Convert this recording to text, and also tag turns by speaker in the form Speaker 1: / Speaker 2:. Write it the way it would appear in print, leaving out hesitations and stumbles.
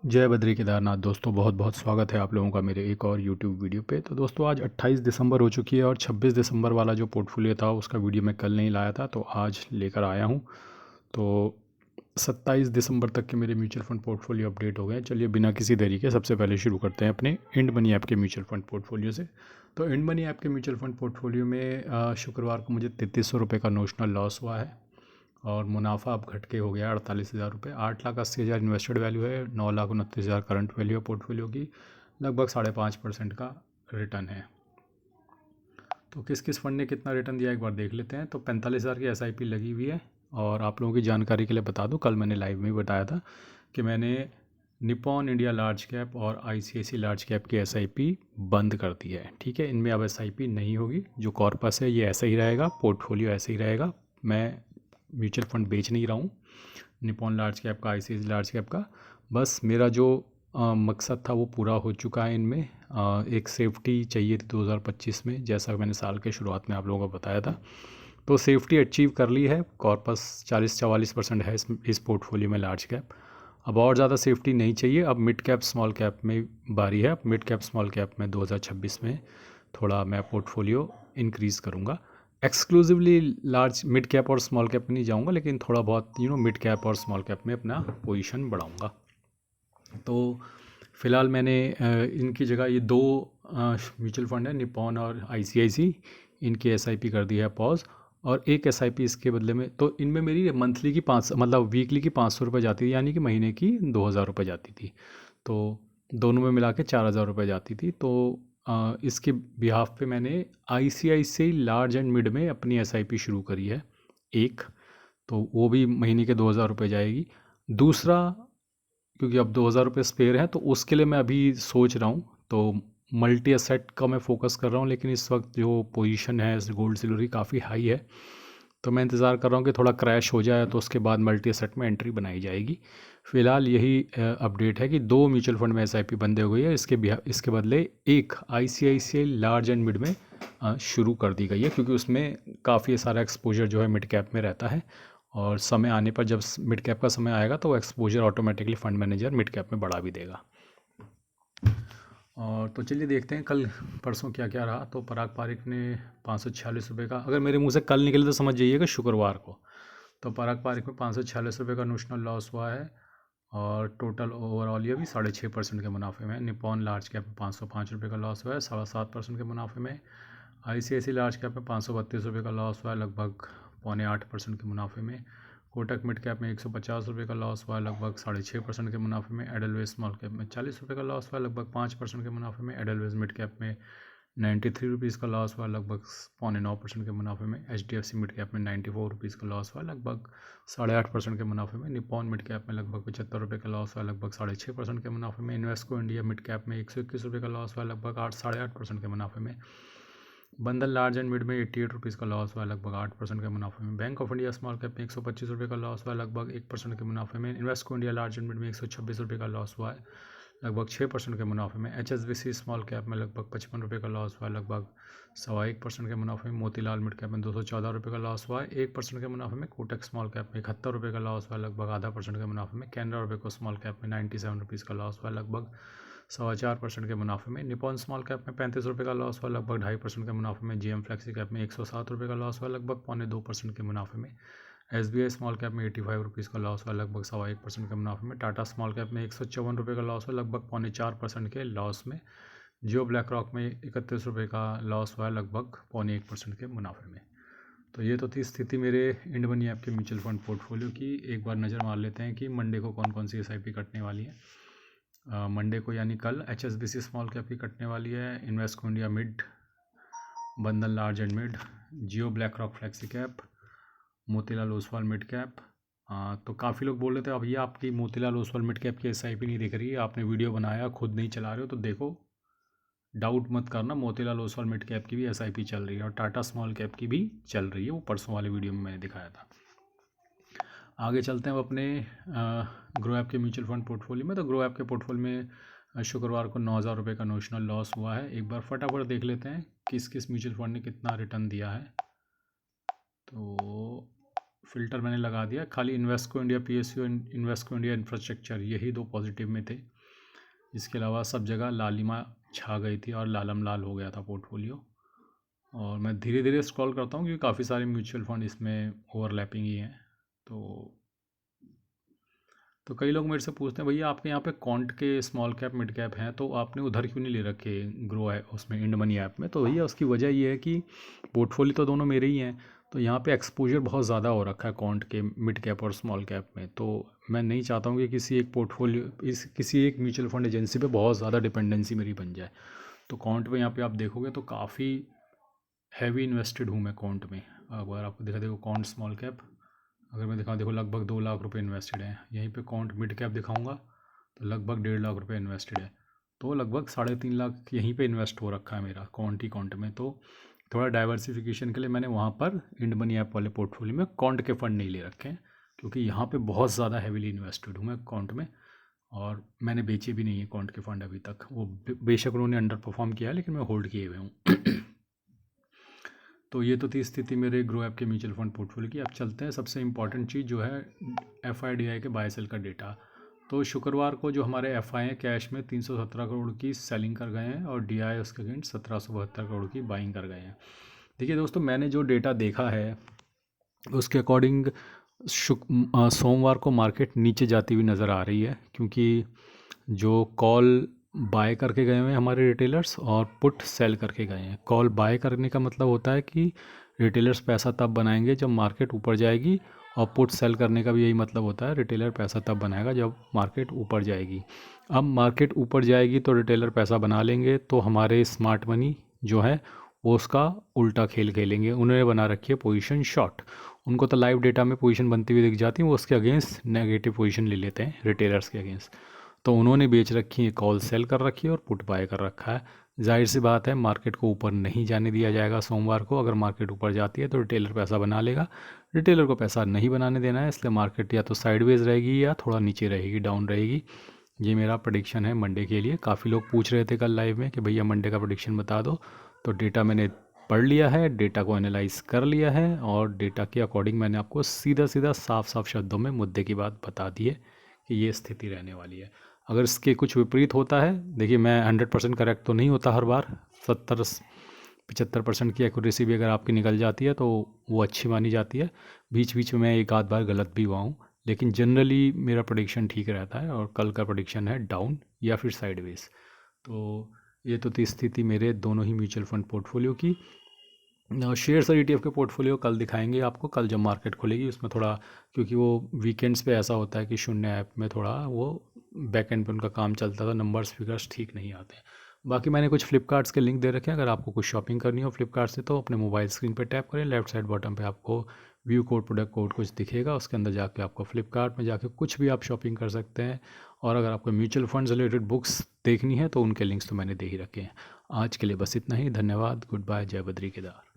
Speaker 1: जय बद्री केदारनाथ दोस्तों, बहुत बहुत स्वागत है आप लोगों का मेरे एक और यूट्यूब वीडियो पे। तो दोस्तों आज 28 दिसंबर हो चुकी है और 26 दिसंबर वाला जो पोर्टफोलियो था उसका वीडियो मैं कल नहीं लाया था, तो आज लेकर आया हूँ। तो 27 दिसंबर तक के मेरे म्यूचुअल फंड पोर्टफोलियो अपडेट हो गए हैं। चलिए बिना किसी देरी के सबसे पहले शुरू करते हैं अपने इंड मनी ऐप के म्यूचुअल फंड पोर्टफोलियो से। तो इंड मनी ऐप के म्यूचुअल फंड पोर्टफोलियो में शुक्रवार को मुझे 3300 रुपये का नोशनल लॉस हुआ है और मुनाफा अब घट के हो गया 48,000 रुपये। 8,80,000 इन्वेस्टेड वैल्यू है, 9,29,000 करंट वैल्यू है पोर्टफोलियो की। लगभग 5.5% का रिटर्न है। तो किस किस फंड ने कितना रिटर्न दिया एक बार देख लेते हैं। तो 45,000 की SIP लगी हुई है। और आप लोगों की जानकारी के लिए बता दूं, कल मैंने लाइव में ही बताया था कि मैंने निपॉन इंडिया लार्ज कैप और ICICI लार्ज कैप की SIP बंद कर दी है। ठीक है, इनमें अब SIP नहीं होगी। जो कॉर्पस है ये ऐसा ही रहेगा, पोर्टफोलियो ऐसे ही रहेगा। मैं म्यूचुअल फंड बेच नहीं रहा हूँ निपॉन लार्ज कैप का, ICICI लार्ज कैप का। बस मेरा जो मकसद था वो पूरा हो चुका है। इनमें एक सेफ्टी चाहिए थी 2025 में, जैसा मैंने साल के शुरुआत में आप लोगों को बताया था। तो सेफ्टी अचीव कर ली है। कॉर्पस 40-44% है इस पोर्टफोलियो में लार्ज कैप। अब और ज़्यादा सेफ्टी नहीं चाहिए। अब मिड कैप स्मॉल कैप में बारी है। अब मिड कैप स्मॉल कैप में 2026 में थोड़ा मैं पोर्टफोलियो इंक्रीज़ करूँगा। एक्सक्लूसिवली लार्ज मिड कैप और स्मॉल कैप में नहीं जाऊँगा, लेकिन थोड़ा बहुत मिड कैप और स्मॉल कैप में अपना पोजीशन बढ़ाऊँगा। तो फ़िलहाल मैंने इनकी जगह ये दो म्यूचुअल फंड है, निपॉन और ICICI, इनकी SIP कर दी है पॉज। और एक SIP इसके बदले में, तो इनमें मेरी मंथली की 5 मतलब वीकली की 500 रुपये जाती थी, यानी कि महीने की 2,000 रुपये जाती थी। तो दोनों में मिला के 4,000 रुपये जाती थी। तो इसके बिहाफ पे मैंने ICICI लार्ज एंड मिड में अपनी SIP शुरू करी है एक। तो वो भी महीने के 2,000 रुपये जाएगी। दूसरा, क्योंकि अब 2,000 रुपये स्पेयर हैं तो उसके लिए मैं अभी सोच रहा हूँ। तो मल्टी एसेट का मैं फ़ोकस कर रहा हूँ, लेकिन इस वक्त जो पोजीशन है गोल्ड सिल्वर की काफ़ी हाई है। तो मैं इंतज़ार कर रहा हूँ कि थोड़ा क्रैश हो जाए तो उसके बाद मल्टी एसेट में एंट्री बनाई जाएगी। फ़िलहाल यही अपडेट है कि दो म्यूचुअल फंड में SIP बंद हो गई है। इसके बदले एक ICICI लार्ज एंड मिड में शुरू कर दी गई है, क्योंकि उसमें काफ़ी सारा एक्सपोजर जो है मिड कैप में रहता है। और समय आने पर जब मिड कैप का समय आएगा तो exposure automatically fund manager mid cap में बढ़ा भी देगा। और तो चलिए देखते हैं कल परसों क्या क्या रहा। तो पराग पारिक ने 546 रुपये का, अगर मेरे मुंह से कल निकले तो समझ जाइएगा शुक्रवार को। तो पराग पारिक में 546 रुपये का नोशनल लॉस हुआ है। और टोटल ओवरऑल ये भी 6.5% के मुनाफे में। निपॉन लार्ज कैप में 505 रुपये का लॉस हुआ है, 7.25% के मुनाफे में। ICICI लार्ज कैप में 532 रुपये का लॉस हुआ है, लगभग 7.25% के मुनाफे में। कोटक मिड कैप में 150 रुपये का लॉस हुआ है, लगभग 6.5% के मुनाफे में। एडलवेज स्मॉल कैप में 40 रुपये का लॉस हुआ है, लगभग 5% के मुनाफे में। एडलवेज मिड कैप में 93 रुपीज़ का लॉस हुआ, लगभग 9.25% के मुनाफे में। HDFC मिड कैप में 94 रुपीज़ का लॉस हुआ, लगभग 8.5% के मुनाफे में। निपॉन मिड कैप में लगभग 75 रुपये का लॉस हुआ, लगभग 6.5% के मुनाफे में। इन्वेस्को इंडिया मिड कैप में 121 रुपये का लॉस हुआ, लगभग 8.5% के मुनाफे में। बंधन लार्ज एंड मिड में 88 रुपीज़ का लॉस हुआ, लगभग 8% के मुनाफे में। Bank of India small cap में 125 रुपये का लॉस हुआ, लगभग 1% के मुनाफे में। Invesco India large and mid में 126 रुपये का लॉस हुआ है, लगभग 6% के मुनाफे में। HSBC स्मॉल कैप में लगभग 55 रुपये का लॉस हुआ है, लगभग 1.25% के मुनाफे में। मोतीलाल मिड कैप में 214 रुपये का लॉस हुआ है, 1% के मुनाफे में। कोटक स्मॉल कैप में 71 रुपये का लॉस हुआ है, लगभग 0.5% के मुनाफे में। कैनरा रुपये को स्मॉल कैप में 97 रुपीज़ का लॉस हुआ है, लगभग 4.25% के मुनाफे में। निपॉन स्मॉल कैप में 35 रुपये का लॉस हुआ, लगभग 2.5% के मुनाफे में। GM फ्लेक्सी कैप में 107 रुपये का लॉस हुआ, लगभग 0.25% के मुनाफे में। SBI स्मॉल कैप में 85 रुपीज़ का लॉस हुआ, लगभग 1.25% के मुनाफे में। टाटा स्मॉल कैप में 154 रुपये का लॉस हुआ, लगभग 0.4% के लॉस में। जियो ब्लैक रॉक में 31 रुपये का लॉस हुआ, लगभग 0.1% के मुनाफे में। तो ये तो थी स्थिति मेरे इंड मनी ऐप के म्यूचुअल फंड पोर्टफोलियो की। एक बार नज़र मार लेते हैं कि मंडे को कौन कौन सी SIP कटने वाली है। मंडे को यानी कल HSBC स्मॉल कैप की कटने वाली है, इन्वेस्को इंडिया मिड, बंधन large and mid, Jio black rock flexi cap, Motilal Oswal mid cap. तो काफ़ी लोग बोल रहे थे, अब ये आपकी मोतीलाल ओसवाल मिड कैप की SIP नहीं दिख रही है, आपने वीडियो बनाया खुद नहीं चला रहे हो, तो देखो डाउट मत करना, मोतीलाल ओसवाल मिड कैप की भी SIP चल रही है और टाटा स्मॉल कैप की भी चल रही है। वो परसों वाले वीडियो में मैंने दिखाया था। आगे चलते हैं अब अपने ग्रो ऐप के म्यूचुअल फंड पोर्टफोलियो में। तो ग्रो ऐप के पोर्टफोलियो में शुक्रवार को 9,000 रुपये का नोशनल लॉस हुआ है। एक बार फटाफट देख लेते हैं किस किस म्यूचुअल फंड ने कितना रिटर्न दिया है। तो फ़िल्टर मैंने लगा दिया, खाली Invesco India PSU, Invesco India infrastructure, यही दो पॉजिटिव में थे। इसके अलावा सब जगह लालिमा छा गई थी और लालम लाल हो गया था पोर्टफोलियो। और मैं धीरे धीरे स्क्रॉल करता हूँ क्योंकि काफ़ी सारे म्यूचुअल फंड इसमें ओवरलैपिंग ही हैं। तो कई लोग मेरे से पूछते हैं, भैया आपके यहाँ पे कॉन्ट के स्मॉल कैप मिड कैप हैं, तो आपने उधर क्यों नहीं ले रखे ग्रो है उसमें इंड मनी ऐप में? तो भैया उसकी वजह ये है कि पोर्टफोलियो तो दोनों मेरे ही हैं, तो यहाँ पे एक्सपोजर बहुत ज़्यादा हो रखा है कॉन्ट के मिड कैप और स्मॉल कैप में। तो मैं नहीं चाहता हूँ कि किसी एक म्यूचुअल फंड एजेंसी पे बहुत ज़्यादा डिपेंडेंसी मेरी बन जाए। तो कॉन्ट में यहाँ पे आप देखोगे तो काफ़ी हैवी इन्वेस्टेड हूँ मैं कॉन्ट में। अगर आपको देखो कॉन्ट स्मॉल कैप अगर मैं दिखाऊँ, देखो लगभग 2 लाख रुपए इन्वेस्टेड हैं। यहीं पे कॉन्ट मिड कैप दिखाऊंगा तो लगभग 1.5 लाख रुपए इन्वेस्टेड है। तो लगभग 3.5 लाख यहीं पे इन्वेस्ट हो रखा है मेरा कॉन्ट में। तो थोड़ा डाइवर्सिफिकेशन के लिए मैंने वहाँ पर इंड मनी ऐप वाले पोर्टफोलियो में कॉन्ट के फंड नहीं ले रखे हैं, क्योंकि यहाँ पे बहुत ज़्यादा हैविली इन्वेस्टेड हूँ मैं कॉन्ट में। और मैंने बेचे भी नहीं है कॉन्ट के फंड अभी तक। वो बेशक उन्होंने अंडर परफॉर्म किया है, लेकिन मैं होल्ड किए हुए हूँ। तो ये तो थी स्थिति मेरे ग्रो ऐप के म्यूचुअल फंड पोर्टफोलियो की। अब चलते हैं सबसे इम्पॉर्टेंट चीज़ जो है FIDI के बाय सेल का डेटा। तो शुक्रवार को जो हमारे FI हैं कैश में 317 करोड़ की सेलिंग कर गए हैं और DI उसके अगेंस्ट 1772 करोड़ की बाइंग कर गए हैं। देखिए दोस्तों, मैंने जो डेटा देखा है उसके अकॉर्डिंग सोमवार को मार्केट नीचे जाती हुई नज़र आ रही है, क्योंकि जो कॉल बाय करके गए हुए हैं हमारे रिटेलर्स और पुट सेल करके गए हैं। कॉल बाय करने का मतलब होता है कि रिटेलर्स पैसा तब बनाएंगे जब मार्केट ऊपर जाएगी, और पुट सेल करने का भी यही मतलब होता है, रिटेलर पैसा तब बनाएगा जब मार्केट ऊपर जाएगी। अब मार्केट ऊपर जाएगी तो रिटेलर पैसा बना लेंगे, तो हमारे स्मार्ट मनी जो है वो उसका उल्टा खेल खेलेंगे। उन्होंने बना रखी है पोजीशन शॉर्ट। उनको तो लाइव डेटा में पोजीशन बनती हुई दिख जाती है, वो उसके अगेंस्ट नेगेटिव पोजीशन ले लेते हैं रिटेलर्स के अगेंस्ट। तो उन्होंने बेच रखी है, कॉल सेल कर रखी है और पुट बाय कर रखा है। जाहिर सी बात है मार्केट को ऊपर नहीं जाने दिया जाएगा सोमवार को। अगर मार्केट ऊपर जाती है तो रिटेलर पैसा बना लेगा, रिटेलर को पैसा नहीं बनाने देना है, इसलिए मार्केट या तो साइडवेज रहेगी या थोड़ा नीचे रहेगी, डाउन रहेगी। ये मेरा प्रेडिक्शन है मंडे के लिए। काफ़ी लोग पूछ रहे थे कल लाइव में कि भैया मंडे का प्रेडिक्शन बता दो। तो डेटा मैंने पढ़ लिया है, डेटा को एनालाइज कर लिया है, और डेटा के अकॉर्डिंग मैंने आपको सीधा सीधा साफ साफ शब्दों में मुद्दे की बात बता दी है कि ये स्थिति रहने वाली है। अगर इसके कुछ विपरीत होता है, देखिए मैं 100% करेक्ट तो नहीं होता हर बार, 70-75% की एक्यूरेसी भी अगर आपकी निकल जाती है तो वो अच्छी मानी जाती है। बीच बीच में मैं एक आध बार गलत भी हुआ हूँ, लेकिन जनरली मेरा प्रेडिक्शन ठीक रहता है। और कल का प्रेडिक्शन है डाउन या फिर साइडवेज। तो ये तो थी स्थिति मेरे दोनों ही म्यूचुअल फंड पोर्टफोलियो की। शेयर्स और ETF के पोर्टफोलियो कल दिखाएंगे आपको, कल जब मार्केट खुलेगी उसमें थोड़ा, क्योंकि वो वीकेंड्स पे ऐसा होता है कि शून्य ऐप में थोड़ा वो बैक एंड पे उनका काम चलता था, नंबर्स फिगर्स ठीक नहीं आते हैं। बाकी मैंने कुछ फ्लिपकार्ट्स के लिंक दे रखे हैं, अगर आपको कुछ शॉपिंग करनी हो फ्लिपकार्ट से तो अपने मोबाइल स्क्रीन पे टैप करें, लेफ्ट साइड बॉटम पे आपको व्यू कोड प्रोडक्ट कोड कुछ दिखेगा, उसके अंदर जाके आपको फ्लिपकार्ट में जाके कुछ भी आप शॉपिंग कर सकते हैं। और अगर आपको म्यूचुअल फंड्स रिलेटेड बुक्स देखनी है तो उनके लिंक्स तो मैंने दे ही रखे हैं। आज के लिए बस इतना ही। धन्यवाद, गुड बाय, जय बद्री केदार।